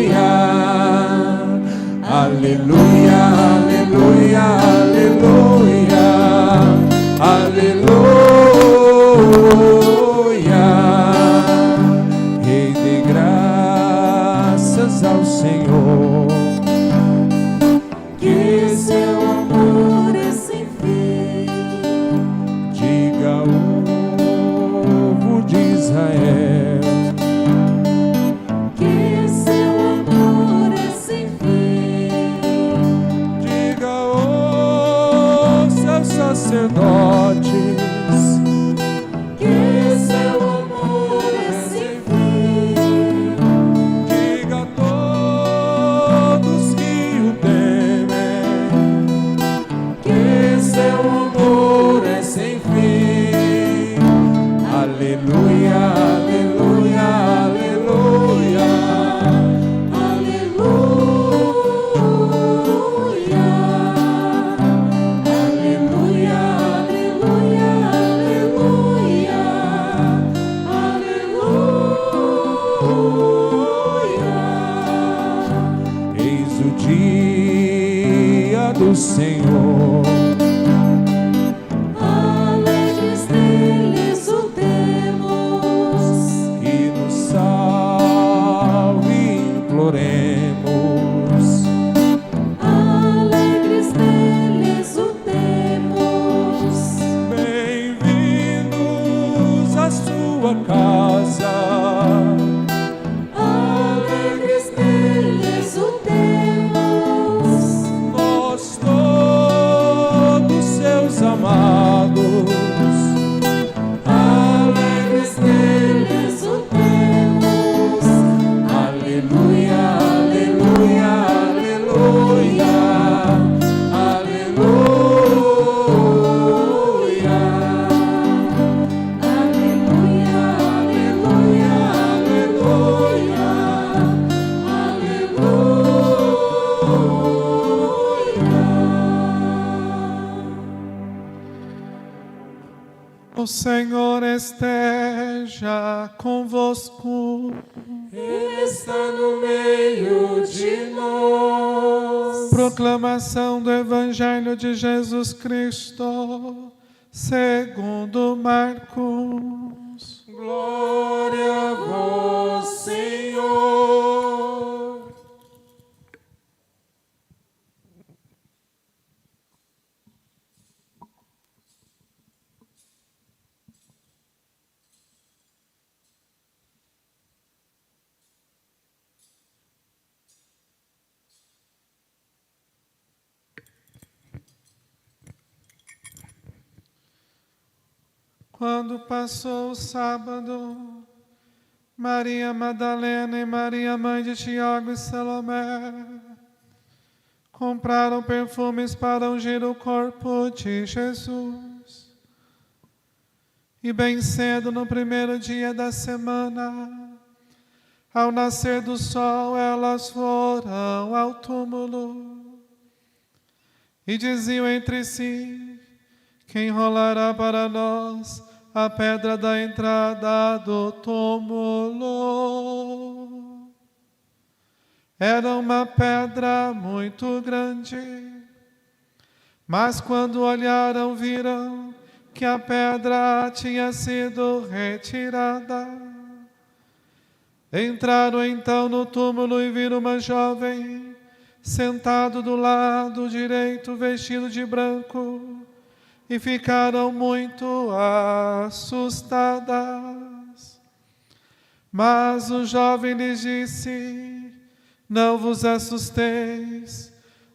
aleluia, aleluia, aleluia, aleluia, aleluia. Rei de graças ao Senhor, que seu amor é sem fim. diga ao povo de Israel, Que seu amor é sem fim. diga aos seus sacerdotes, Que seu amor é sem fim. diga a todos que o temem, Que seu amor é sem fim. aleluia, aleluia, aleluia, Aleluia. Aleluia, aleluia, aleluia. Aleluia. eis o dia do Senhor, Alegres nele exultemos. que nos salve e imploremos. Alegres nele exultemos. Bem-vindos à sua casa, Alegres nele exultemos. nós todos seus amados. Alegres nele exultemos. Aleluia, aleluia, aleluia, aleluia, Aleluia, aleluia, aleluia. O Senhor esteja convosco. Ele está no meio de nós. Proclamação do Evangelho de Jesus Cristo, segundo Marcos. Glória a vós, Senhor. Quando passou o sábado, Maria Madalena e Maria, mãe de Tiago e Salomé, compraram perfumes para ungir o corpo de Jesus. E bem cedo, no primeiro dia da semana, ao nascer do sol, elas foram ao túmulo e diziam entre si: quem rolará para nós a pedra da entrada do túmulo? Era uma pedra muito grande, mas quando olharam, viram que a pedra tinha sido retirada. Entraram então no túmulo e viram uma jovem sentado do lado direito, vestido de branco, e ficaram muito assustadas. Mas o jovem lhes disse: não vos assusteis,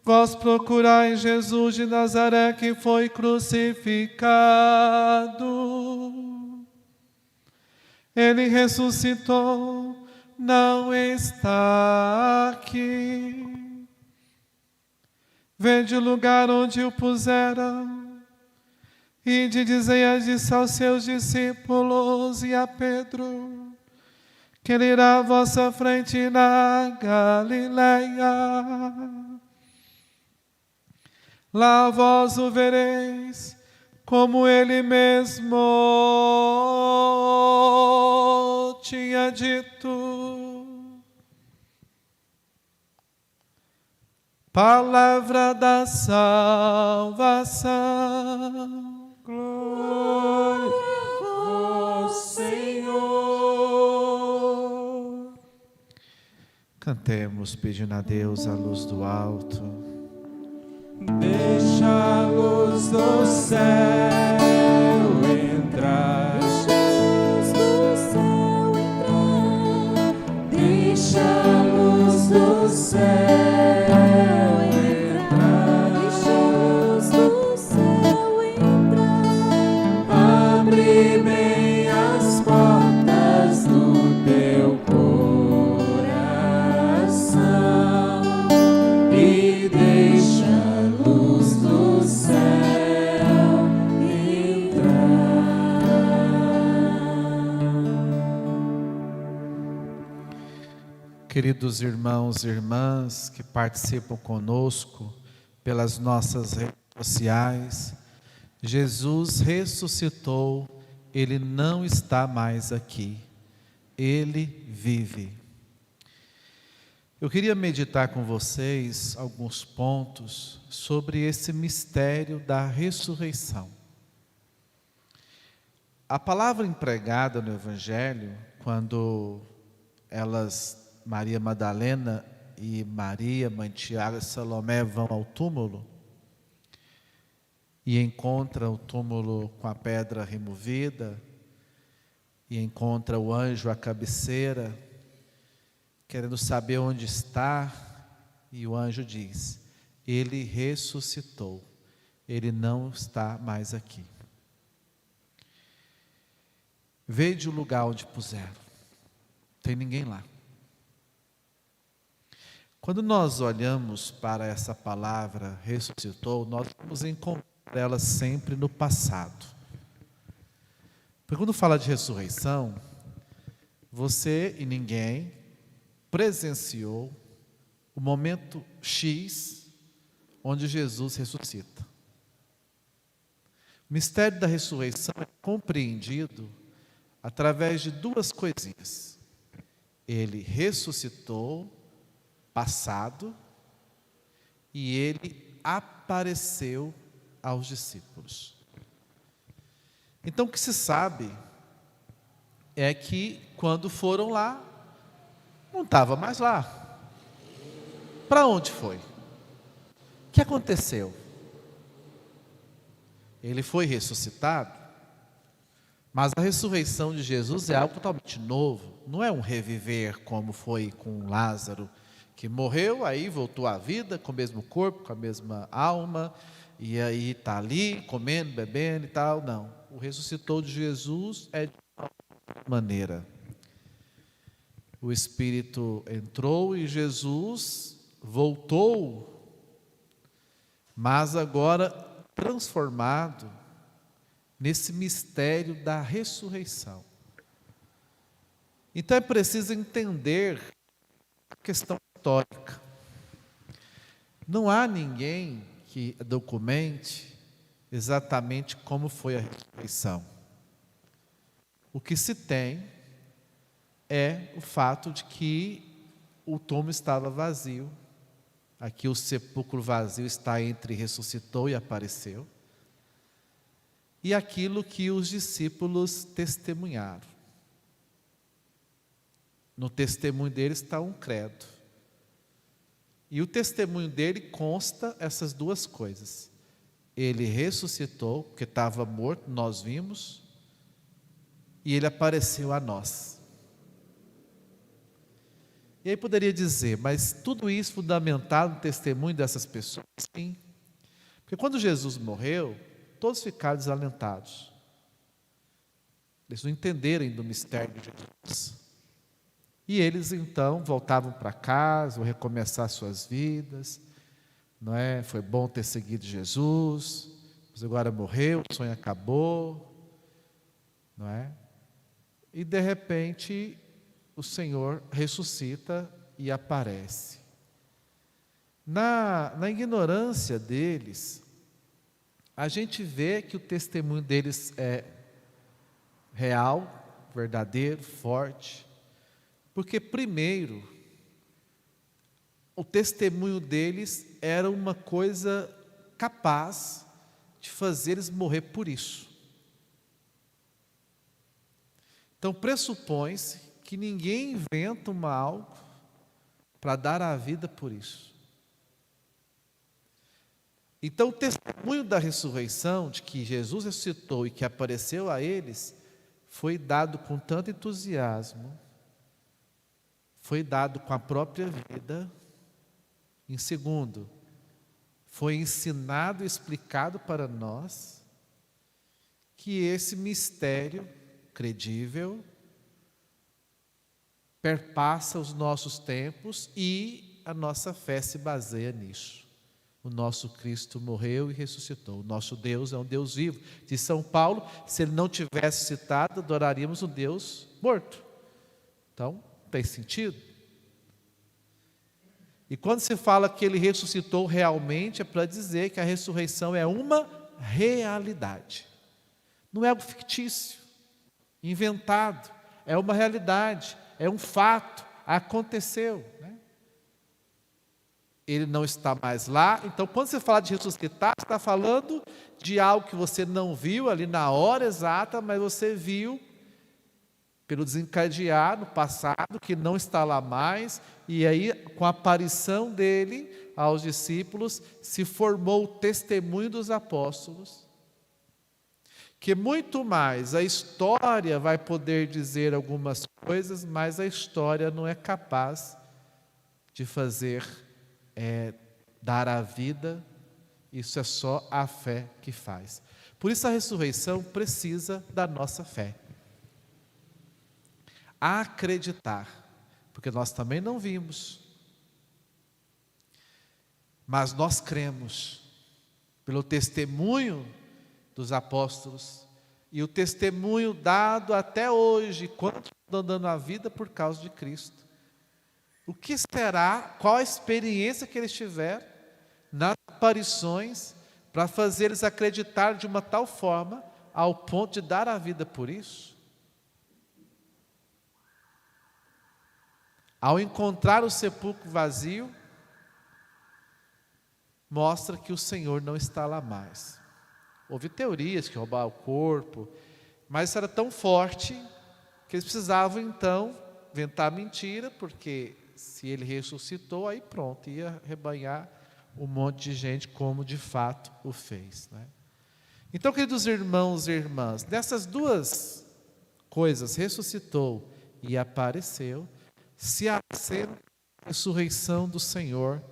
vós procurais Jesus de Nazaré, que foi crucificado. Ele ressuscitou, não está aqui. Vede o lugar onde o puseram. Ide, dizei aos seus discípulos e a Pedro, que ele irá à vossa frente na Galileia. Lá vós o vereis, como ele mesmo tinha tenha dito. Palavra da salvação. Glória a vós, Senhor. Cantemos pedindo a Deus a luz do alto. Deixa a luz do céu entrar. Deixa a luz do céu entrar. Deixa a luz do céu entrar. Abre bem as portas do teu coração e deixa a luz do céu entrar. Queridos irmãos e irmãs que participam conosco pelas nossas redes sociais, Jesus ressuscitou, Ele não está mais aqui, Ele vive. Eu queria meditar com vocês alguns pontos sobre esse mistério da ressurreição. A palavra empregada no Evangelho, quando Maria Madalena e Maria, mãe de Tiago e Salomé vão ao túmulo e encontram o túmulo com a pedra removida e encontra o anjo à cabeceira, querendo saber onde está, e o anjo diz: ele ressuscitou, ele não está mais aqui. Vede o lugar onde puseram, não tem ninguém lá. Quando nós olhamos para essa palavra ressuscitou, nós vamos encontrar ela sempre no passado. Porque quando fala de ressurreição, você e ninguém presenciou o momento X onde Jesus ressuscita. O mistério da ressurreição é compreendido através de duas coisinhas. Ele ressuscitou, passado, e ele apareceu aos discípulos. Então o que se sabe é que quando foram lá, não estava mais lá. Para onde foi? O que aconteceu? Ele foi ressuscitado, mas a ressurreição de Jesus é algo totalmente novo. Não é um reviver como foi com Lázaro, que morreu, aí voltou à vida com o mesmo corpo, com a mesma alma, e aí está ali comendo, bebendo e tal. Não, o ressuscitou de Jesus é de outra maneira. O Espírito entrou e Jesus voltou, mas agora transformado nesse mistério da ressurreição. Então é preciso entender a questão histórica. Não há ninguém que documente exatamente como foi a ressurreição. O que se tem é o fato de que o túmulo estava vazio. Aqui o sepulcro vazio está entre ressuscitou e apareceu. E aquilo que os discípulos testemunharam. No testemunho deles está um credo. E o testemunho dele consta essas duas coisas. Ele ressuscitou, porque estava morto, nós vimos, e ele apareceu a nós. E aí poderia dizer, mas tudo isso fundamentado no testemunho dessas pessoas? Sim. Porque quando Jesus morreu, todos ficaram desalentados. Eles não entenderam do mistério de Jesus. E eles então voltavam para casa, vão recomeçar suas vidas, não é? Foi bom ter seguido Jesus, mas agora morreu, o sonho acabou, não é? E de repente o Senhor ressuscita e aparece. Na ignorância deles, a gente vê que o testemunho deles é real, verdadeiro, forte. Porque, primeiro, o testemunho deles era uma coisa capaz de fazer eles morrer por isso. Então, pressupõe-se que ninguém inventa uma algo para dar a vida por isso. Então, o testemunho da ressurreição, de que Jesus ressuscitou e que apareceu a eles, foi dado com tanto entusiasmo, foi dado com a própria vida. Em segundo, foi ensinado e explicado para nós que esse mistério credível perpassa os nossos tempos e a nossa fé se baseia nisso. O nosso Cristo morreu e ressuscitou. O nosso Deus é um Deus vivo. Diz São Paulo, se ele não tivesse citado, adoraríamos um Deus morto. Então, tem sentido? E quando se fala que ele ressuscitou realmente, é para dizer que a ressurreição é uma realidade. Não é algo fictício, inventado. É uma realidade, é um fato, aconteceu, né? Ele não está mais lá. Então, quando você fala de ressuscitar, você está falando de algo que você não viu ali na hora exata, mas você viu pelo desencadear no passado, que não está lá mais, e aí, com a aparição dele aos discípulos, se formou o testemunho dos apóstolos, que muito mais a história vai poder dizer algumas coisas, mas a história não é capaz de fazer dar a vida. Isso é só a fé que faz. Por isso a ressurreição precisa da nossa fé. Acreditar, porque nós também não vimos, mas nós cremos pelo testemunho dos apóstolos e o testemunho dado até hoje, quantos estão dando a vida por causa de Cristo. O que será, qual a experiência que eles tiveram nas aparições para fazer eles acreditar de uma tal forma ao ponto de dar a vida por isso? Ao encontrar o sepulcro vazio, mostra que o Senhor não está lá mais. Houve teorias que roubaram o corpo, mas isso era tão forte que eles precisavam então inventar mentira, porque se ele ressuscitou, aí pronto, ia rebanhar um monte de gente como de fato o fez, né? Então, queridos irmãos e irmãs, dessas duas coisas, ressuscitou e apareceu, se apareceu a ressurreição do Senhor,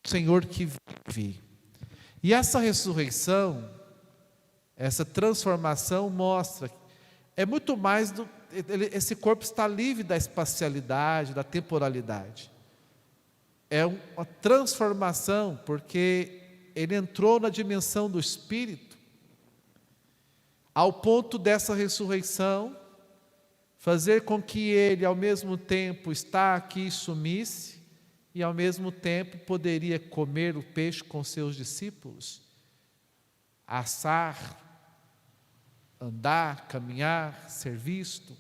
o Senhor que vive. E essa ressurreição, essa transformação mostra, é muito mais do, esse corpo está livre da espacialidade, da temporalidade. É uma transformação, porque ele entrou na dimensão do Espírito, ao ponto dessa ressurreição fazer com que ele, ao mesmo tempo, está aqui e sumisse, e ao mesmo tempo poderia comer o peixe com seus discípulos, assar, andar, caminhar, ser visto.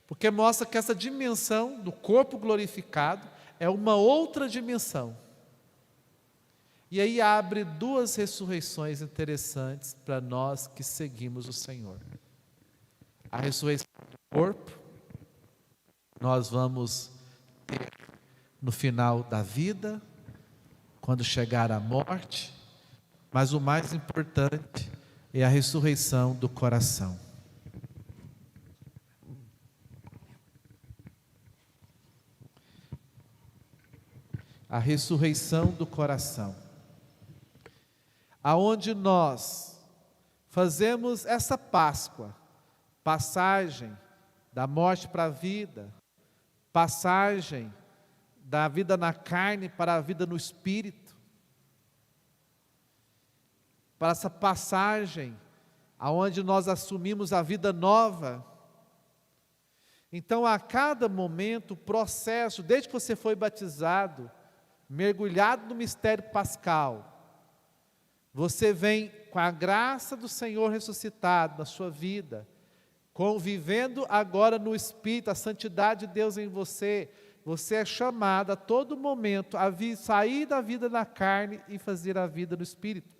Porque mostra que essa dimensão do corpo glorificado é uma outra dimensão. E aí abre duas ressurreições interessantes para nós que seguimos o Senhor. A ressurreição do corpo, nós vamos ter no final da vida, quando chegar a morte, mas o mais importante é a ressurreição do coração. A ressurreição do coração, aonde nós fazemos essa Páscoa, passagem da morte para a vida, passagem da vida na carne para a vida no espírito, para essa passagem aonde nós assumimos a vida nova. Então, a cada momento, o processo, desde que você foi batizado, mergulhado no mistério pascal, você vem com a graça do Senhor ressuscitado na sua vida, convivendo agora no Espírito, a santidade de Deus em você, você é chamado a todo momento a sair da vida na carne e fazer a vida no Espírito.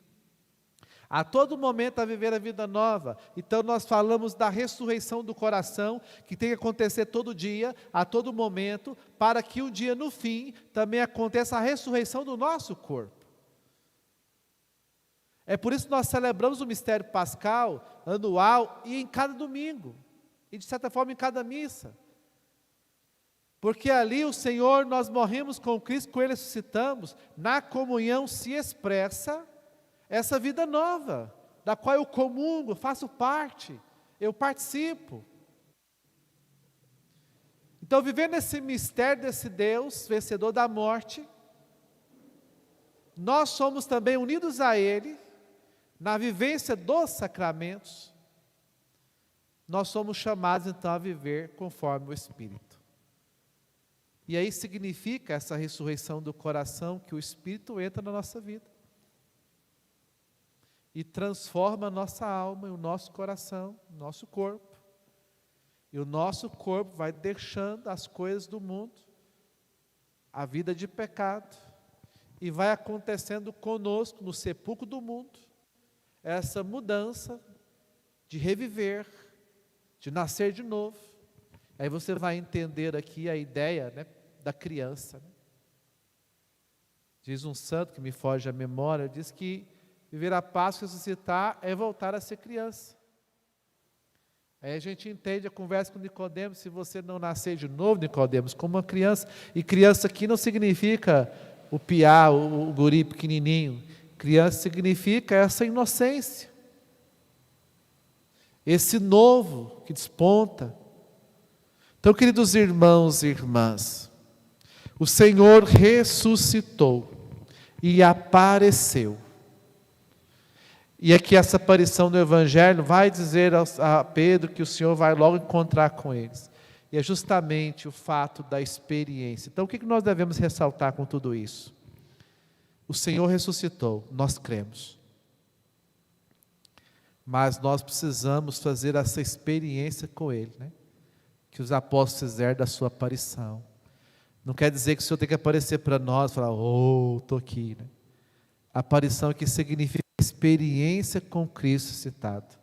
A todo momento a viver a vida nova. Então nós falamos da ressurreição do coração, que tem que acontecer todo dia, a todo momento, para que um dia no fim também aconteça a ressurreição do nosso corpo. É por isso que nós celebramos o mistério pascal, anual, e em cada domingo, e de certa forma em cada missa. Porque ali o Senhor, nós morremos com Cristo, com Ele ressuscitamos, na comunhão se expressa essa vida nova, da qual eu comungo, faço parte, eu participo. Então, vivendo esse mistério desse Deus, vencedor da morte, nós somos também unidos a Ele, na vivência dos sacramentos, nós somos chamados então a viver conforme o Espírito. E aí significa essa ressurreição do coração, que o Espírito entra na nossa vida e transforma a nossa alma e o nosso coração, o nosso corpo. E o nosso corpo vai deixando as coisas do mundo, a vida de pecado, e vai acontecendo conosco, no sepulcro do mundo, essa mudança de reviver, de nascer de novo. Aí você vai entender aqui a ideia, né, da criança. Né? Diz um santo que me foge à memória, diz que viver a Páscoa e ressuscitar é voltar a ser criança. Aí a gente entende a conversa com Nicodemos: se você não nascer de novo, Nicodemos, como uma criança, e criança aqui não significa o piá, o guri pequenininho, criança significa essa inocência, esse novo que desponta. Então, queridos irmãos e irmãs, o Senhor ressuscitou e apareceu. E aqui essa aparição no Evangelho vai dizer a Pedro que o Senhor vai logo encontrar com eles. E é justamente o fato da experiência. Então, o que nós devemos ressaltar com tudo isso? O Senhor ressuscitou, nós cremos. Mas nós precisamos fazer essa experiência com Ele, né? Que os apóstolos fizeram da sua aparição. Não quer dizer que o Senhor tem que aparecer para nós e falar: oh, estou aqui. Né? A aparição aqui significa experiência com Cristo citado.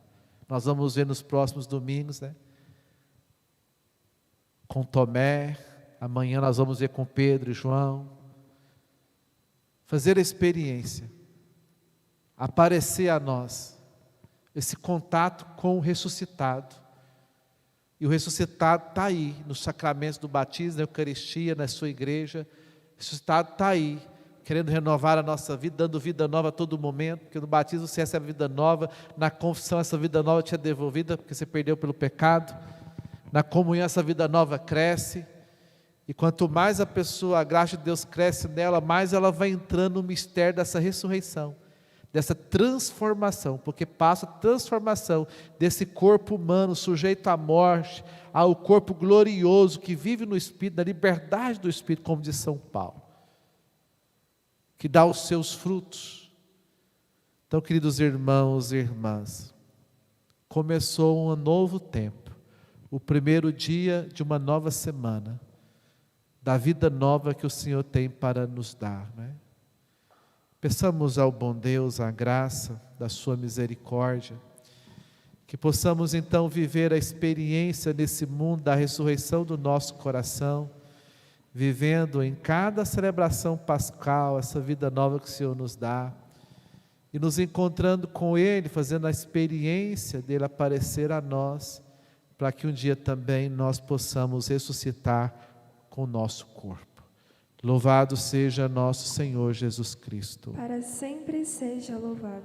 Nós vamos ver nos próximos domingos, né? Com Tomé, amanhã nós vamos ver com Pedro e João. Fazer a experiência, aparecer a nós, esse contato com o ressuscitado. E o ressuscitado está aí, nos sacramentos do batismo, na Eucaristia, na sua igreja. O ressuscitado está aí, querendo renovar a nossa vida, dando vida nova a todo momento, porque no batismo você recebe vida nova, na confissão essa vida nova te é devolvida, porque você perdeu pelo pecado, na comunhão essa vida nova cresce, e quanto mais a graça de Deus cresce nela, mais ela vai entrando no mistério dessa ressurreição, dessa transformação, porque passa a transformação desse corpo humano sujeito à morte, ao corpo glorioso que vive no Espírito, na liberdade do Espírito, como diz São Paulo, que dá os seus frutos. Então, queridos irmãos e irmãs, começou um novo tempo, o primeiro dia de uma nova semana, da vida nova que o Senhor tem para nos dar, né? Peçamos ao bom Deus a graça da sua misericórdia, que possamos então viver a experiência nesse mundo da ressurreição do nosso coração, vivendo em cada celebração pascal essa vida nova que o Senhor nos dá, e nos encontrando com Ele, fazendo a experiência dele aparecer a nós, para que um dia também nós possamos ressuscitar com o nosso corpo. Louvado seja nosso Senhor Jesus Cristo. Para sempre seja louvado.